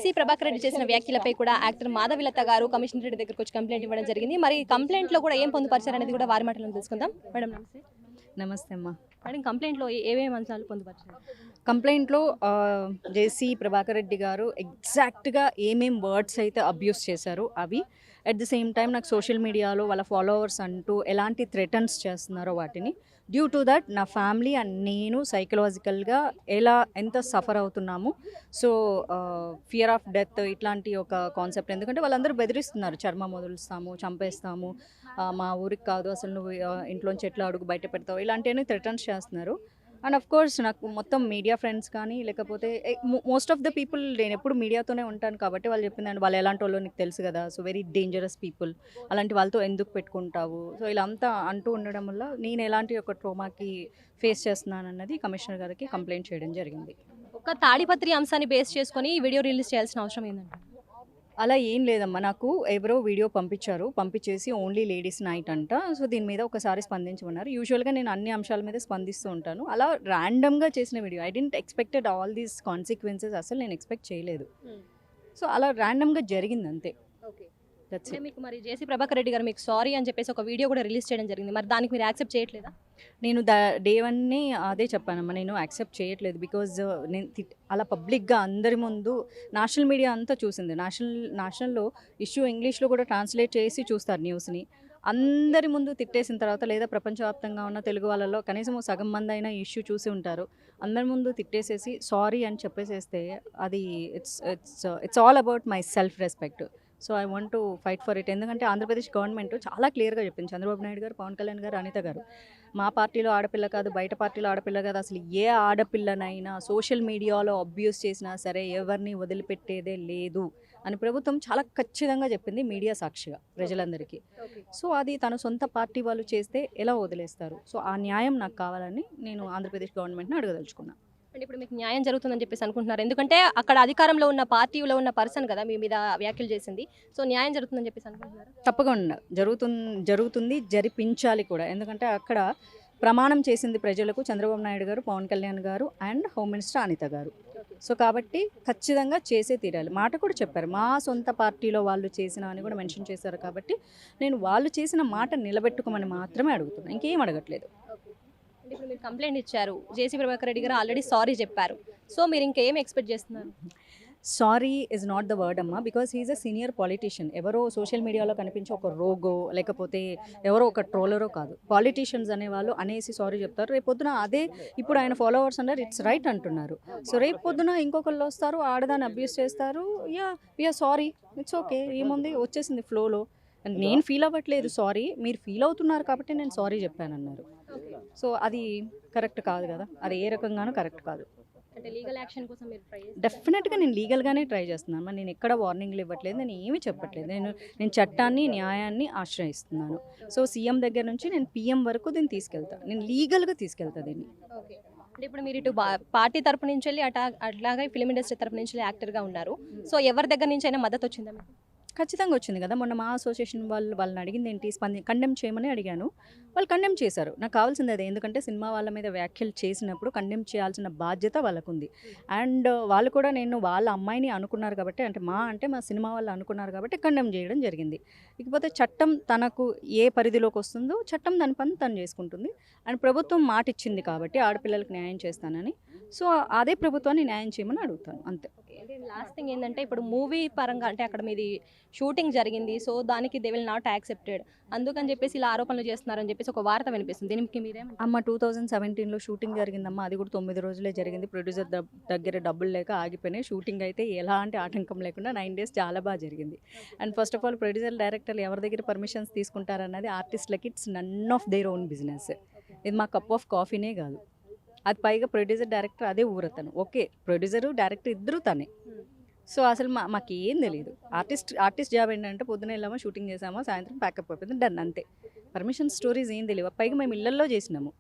జేసీ ప్రభాకర్ రెడ్డి చేసిన వ్యాఖ్యలపై కూడా యాక్టర్ మాధవిలత గారు కమిషనర్ రెడ్డి దగ్గరకు వచ్చి కంప్లైంట్ ఇవ్వడం జరిగింది. మరి కంప్లైంట్లో కూడా ఏం పొందుపరిచారనేది కూడా వారి మాటలను తెలుసుకుందాం. మేడం నమస్తే. నమస్తే అమ్మా. మేడం కంప్లైంట్లో ఏమేమి అంశాలు పొందుపరిచారు? కంప్లైంట్లో జేసీ ప్రభాకర్ రెడ్డి గారు ఎగ్జాక్ట్గా ఏమేం వర్డ్స్ అయితే అబ్యూస్ చేశారో అవి, అట్ ది సేమ్ టైం నాకు సోషల్ మీడియాలో వాళ్ళ ఫాలోవర్స్ అంటూ ఎలాంటి థ్రెటన్స్ చేస్తున్నారో వాటిని, డ్యూ టు దట్ నా ఫ్యామిలీ అండ్ నేను సైకలాజికల్గా ఎంత సఫర్ అవుతున్నాము. సో ఫియర్ ఆఫ్ డెత్ ఇట్లాంటి ఒక కాన్సెప్ట్, ఎందుకంటే వాళ్ళందరూ బెదిరిస్తున్నారు, చర్మం వదులుస్తాము, చంపేస్తాము, మా ఊరికి కాదు అసలు నువ్వు ఇంట్లోంచి ఎట్లా అడుగు బయట పెడతావు, ఇలాంటివన్నీ థ్రెటన్స్ చేస్తున్నారు. అండ్ ఆఫ్ కోర్స్ నాకు మొత్తం మీడియా ఫ్రెండ్స్ కానీ లేకపోతే మోస్ట్ ఆఫ్ ద పీపుల్, నేను ఎప్పుడు మీడియాతోనే ఉంటాను కాబట్టి వాళ్ళు చెప్పిందండి, వాళ్ళు ఎలాంటి వాళ్ళు నీకు తెలుసు కదా, సో వెరీ డేంజరస్ పీపుల్, అలాంటి వాళ్ళతో ఎందుకు పెట్టుకుంటావు, సో ఇలా అంతా అంటూ ఉండడం వల్ల నేను ఎలాంటి ఒక ట్రోమాకి ఫేస్ చేస్తున్నానన్నది కమిషనర్ గారికి కంప్లైంట్ చేయడం జరిగింది. ఒక తాడిపత్రి అంశాన్ని బేస్ చేసుకొని ఈ వీడియో రిలీజ్ చేయాల్సిన అవసరం ఏంటంటే? అలా ఏం లేదమ్మా, నాకు ఎవరో వీడియో పంపించేసి ఓన్లీ లేడీస్ నైట్ అంట, సో దీని మీద ఒకసారి స్పందించమన్నారు. యూజువల్గా నేను అన్ని అంశాల మీద స్పందిస్తూ ఉంటాను. అలా ర్యాండమ్గా చేసిన video, I didn't expected all these consequences, అసలు నేను ఎక్స్పెక్ట్ చేయలేదు. సో అలా ర్యాండమ్గా జరిగింది అంతే. అంటే మీకు మరి జేసీ ప్రభాకర్ రెడ్డి గారు మీకు సారీ అని చెప్పేసి ఒక వీడియో కూడా రిలీజ్ చేయడం జరిగింది. మరి దానికి మీరు యాక్సెప్ట్ చేయట్లేదా? నేను డే వన్ని అదే చెప్పానమ్మా, నేను యాక్సెప్ట్ చేయట్లేదు. బికాజ్ నేను అలా పబ్లిక్గా అందరి ముందు నేషనల్ మీడియా అంతా చూసింది. నేషనల్లో ఇష్యూ ఇంగ్లీష్లో కూడా ట్రాన్స్లేట్ చేసి చూస్తారు న్యూస్ని. అందరి ముందు తిట్టేసిన తర్వాత, లేదా ప్రపంచవ్యాప్తంగా ఉన్న తెలుగు వాళ్ళలో కనీసం సగం మంది అయినా ఇష్యూ చూసి ఉంటారు, అందరి ముందు తిట్టేసేసి సారీ అని చెప్పేసేస్తే అది it's all about my self respect. So I want to fight for it. ఎందుకంటే ఆంధ్రప్రదేశ్ గవర్నమెంట్ చాలా క్లియర్గా చెప్పింది, చంద్రబాబు నాయుడు గారు, పవన్ కళ్యాణ్ గారు, అనిత గారు, మా పార్టీలో ఆడపిల్ల కాదు, బయట పార్టీలో ఆడపిల్ల కాదు, అసలు ఏ ఆడపిల్లనైనా సోషల్ మీడియాలో అబ్యూస్ చేసినా సరే ఎవరిని వదిలిపెట్టేదే లేదు అని ప్రభుత్వం చాలా ఖచ్చితంగా చెప్పింది, మీడియా సాక్షిగా ప్రజలందరికీ. సో అది తన సొంత పార్టీ వాళ్ళు చేస్తే ఎలా వదిలేస్తారు? సో ఆ న్యాయం నాకు కావాలని నేను ఆంధ్రప్రదేశ్ గవర్నమెంట్ని అడగదలుచుకున్నాను. అంటే ఇప్పుడు మీకు న్యాయం జరుగుతుందని చెప్పేసి అనుకుంటున్నారు, ఎందుకంటే అక్కడ అధికారంలో ఉన్న పార్టీలో ఉన్న పర్సన్ కదా మీ మీద వ్యాఖ్యలు చేసింది, సో న్యాయం జరుగుతుందని చెప్పేసి అనుకుంటున్నారు? తప్పకుండా జరుగుతుంది, జరిపించాలి కూడా. ఎందుకంటే అక్కడ ప్రమాణం చేసింది ప్రజలకు చంద్రబాబు నాయుడు గారు, పవన్ కళ్యాణ్ గారు అండ్ హోమ్ మినిస్టర్ అనిత గారు. సో కాబట్టి ఖచ్చితంగా చేసే తీరాలి. మాట కూడా చెప్పారు, మా సొంత పార్టీలో వాళ్ళు చేసిన అని కూడా మెన్షన్ చేశారు. కాబట్టి నేను వాళ్ళు చేసిన మాట నిలబెట్టుకోమని మాత్రమే అడుగుతున్నాను, ఇంకేం అడగట్లేదు. ఇప్పుడు మీరు కంప్లైంట్ ఇచ్చారు, జేసీ ప్రభాకర్ రెడ్డి గారు ఆల్రెడీ సారీ చెప్పారు, సో మీరు ఇంకేం ఎక్స్పెక్ట్ చేస్తున్నారు? Sorry is not the word అమ్మా, because he's a senior politician. ఎవరో సోషల్ మీడియాలో కనిపించే ఒక రోగో లేకపోతే ఎవరో ఒక ట్రోలరో కాదు. పాలిటీషియన్స్ అనేవాళ్ళు అనేసి సారీ చెప్తారు, రేపు పొద్దున అదే ఇప్పుడు ఆయన ఫాలోవర్స్ అన్నారు ఇట్స్ రైట్ అంటున్నారు. సో రేపు పొద్దున ఇంకొకళ్ళు వస్తారు, ఆడదాన్ని అబ్యూస్ చేస్తారు, వీఆర్ సారీ, ఇట్స్ ఓకే, ఏముంది, వచ్చేసింది ఫ్లోలో. నేను ఫీల్ అవ్వట్లేదు సారీ, మీరు ఫీల్ అవుతున్నారు కాబట్టి నేను సారీ చెప్పానన్నారు. సో అది కరెక్ట్ కాదు కదా, అది ఏ రకంగానూ కరెక్ట్ కాదు. అంటే లీగల్ యాక్షన్ కోసం మీరు ట్రై చేస్తున్నారు? డెఫినెట్గా నేను లీగల్గానే ట్రై చేస్తున్నాను. మరి నేను ఎక్కడ వార్నింగ్లు ఇవ్వట్లేదు, నేను ఏమీ చెప్పట్లేదు. నేను చట్టాన్ని, న్యాయాన్ని ఆశ్రయిస్తున్నాను. సో సీఎం దగ్గర నుంచి నేను పీఎం వరకు దీన్ని తీసుకెళ్తాను, నేను లీగల్గా తీసుకెళ్తా దీన్ని. ఓకే. అంటే ఇప్పుడు మీరు ఇటు పార్టీ తరపు నుంచి వెళ్ళి అట్లాగే ఫిలిం ఇండస్ట్రీ తరపు నుంచి యాక్టర్గా ఉన్నారు, సో ఎవరి దగ్గర నుంచి అయినా మద్దతు వచ్చిందా మీకు? ఖచ్చితంగా వచ్చింది కదా. మొన్న మా అసోసియేషన్ వాళ్ళని అడిగింది ఏంటి, కండెమ్ చేయమని అడిగాను, వాళ్ళు కండెమ్ చేశారు. నాకు కావాల్సింది అదే, ఎందుకంటే సినిమా వాళ్ళ మీద వ్యాఖ్యలు చేసినప్పుడు కండెమ్ చేయాల్సిన బాధ్యత వాళ్ళకుంది. అండ్ వాళ్ళు కూడా వాళ్ళ అమ్మాయిని అనుకున్నారు కాబట్టి, అంటే మా సినిమా వాళ్ళు అనుకున్నారు కాబట్టి కండెమ్ చేయడం జరిగింది. ఇకపోతే చట్టం తనకు ఏ పరిధిలోకి వస్తుందో చట్టం దాని పని తను చేసుకుంటుంది. అండ్ ప్రభుత్వం మాట ఇచ్చింది కాబట్టి ఆడపిల్లలకు న్యాయం చేస్తానని, సో అదే ప్రభుత్వాన్ని న్యాయం చేయమని అడుగుతాను, అంతే. అంటే లాస్ట్ థింగ్ ఏంటంటే, ఇప్పుడు మూవీ పరంగా అంటే అక్కడ మీది షూటింగ్ జరిగింది, సో దానికి దే విల్ నాట్ యాక్సెప్టెడ్, అందుకని చెప్పేసి ఇలా ఆరోపణలు చేస్తున్నారని చెప్పేసి ఒక వార్త వినిపిస్తుంది, దీనికి మీరేమంటారు? అమ్మ 2017లో షూటింగ్ జరిగిందమ్మా, అది కూడా 9 రోజులే జరిగింది. ప్రొడ్యూసర్ దగ్గర డబ్బులు లేక ఆగిపోయినాయి. షూటింగ్ అయితే ఎలాంటి ఆటంకం లేకుండా 9 days చాలా బాగా జరిగింది. And first of all producer, డైరెక్టర్లు ఎవరి దగ్గర పర్మిషన్స్ తీసుకుంటారన్నది ఆర్టిస్టులకి it's none of their own business. ఇది మా కప్ ఆఫ్ కాఫీనే కాదు. అది పైగా ప్రొడ్యూసర్, డైరెక్టర్ అదే ఊరతను, ఓకే, ప్రొడ్యూసరు డైరెక్టర్ ఇద్దరు తనే. సో అసలు మాకేం తెలియదు. ఆర్టిస్ట్ జాబ్ ఏంటంటే పొద్దున వెళ్ళామా, షూటింగ్ చేసామా, సాయంత్రం ప్యాకప్ అయిపోయింది, డన్, అంతే. పర్మిషన్ స్టోరీస్ ఏం తెలియవు. పైగా మేము ఇళ్లలో చేసినాము.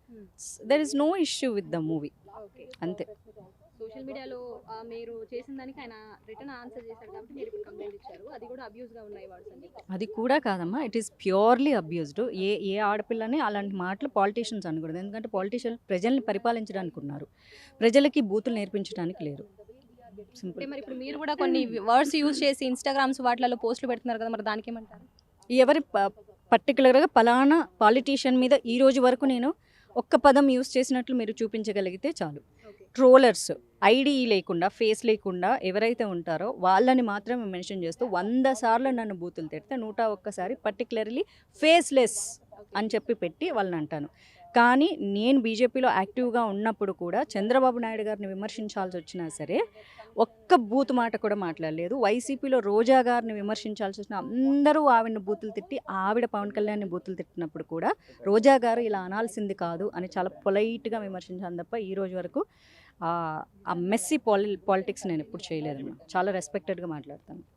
There is no issue with the movie, అంతే. సోషల్ మీడియాలో మీరు చేసిన దానికి ఆయన రిటర్న్ ఆన్సర్ చేశారు కాబట్టి మీరు ఇప్పుడు కంప్లైంట్ ఇచ్చారు, అది కూడా అబ్యూస్గా ఉన్నాయి వర్డ్స్ అని. అది కూడా కాదమ్మా, ఇట్ ఈస్ ప్యూర్లీ అబ్యూస్డ్. ఏ ఆడపిల్లని అలాంటి మాటలు పాలిటీషియన్స్ అనకూడదు. ఎందుకంటే పాలిటీషియన్ ప్రజల్ని పరిపాలించడానికి ఉన్నారు, ప్రజలకి బూతులు నేర్పించడానికి లేరు. సింపుల్. అంటే మరి ఇప్పుడు మీరు కూడా కొన్ని వర్డ్స్ యూజ్ చేసి ఇన్స్టాగ్రామ్స్ వాటిలలో పోస్టులు పెడుతున్నారు కదా, మరి దానికి ఏమంటారు? ఎవరి పర్టికులర్గా పలానా పాలిటీషియన్ మీద ఈ రోజు వరకు నేను ఒక్క పదం యూస్ చేసినట్లు మీరు చూపించగలిగితే చాలు. ట్రోలర్స్ ఐడి లేకుండా, ఫేస్ లేకుండా ఎవరైతే ఉంటారో వాళ్ళని మాత్రమే మెన్షన్ చేస్తూ 100 సార్లు నన్ను బూతులు తిడితే 101 సారి పర్టికులర్లీ ఫేస్లెస్ అని చెప్పి పెట్టి వాళ్ళని అంటాను. కానీ నేను బీజేపీలో యాక్టివ్గా ఉన్నప్పుడు కూడా చంద్రబాబు నాయుడు గారిని విమర్శించాల్సి వచ్చినా సరే ఒక్క బూతు మాట కూడా మాట్లాడలేదు. వైసీపీలో రోజా గారిని విమర్శించాల్సి వచ్చిన అందరూ ఆవిడని బూతులు తిట్టి, ఆవిడ పవన్ కళ్యాణ్ని బూతులు తిట్టినప్పుడు కూడా రోజా గారు ఇలా అనాల్సింది కాదు అని చాలా పొలైట్గా విమర్శించాను తప్ప ఈ రోజు వరకు ఆ మెస్సీ పాలిటిక్స్ నేను ఎప్పుడు చేయలేదమ్మా. చాలా రెస్పెక్టెడ్గా మాట్లాడతాను.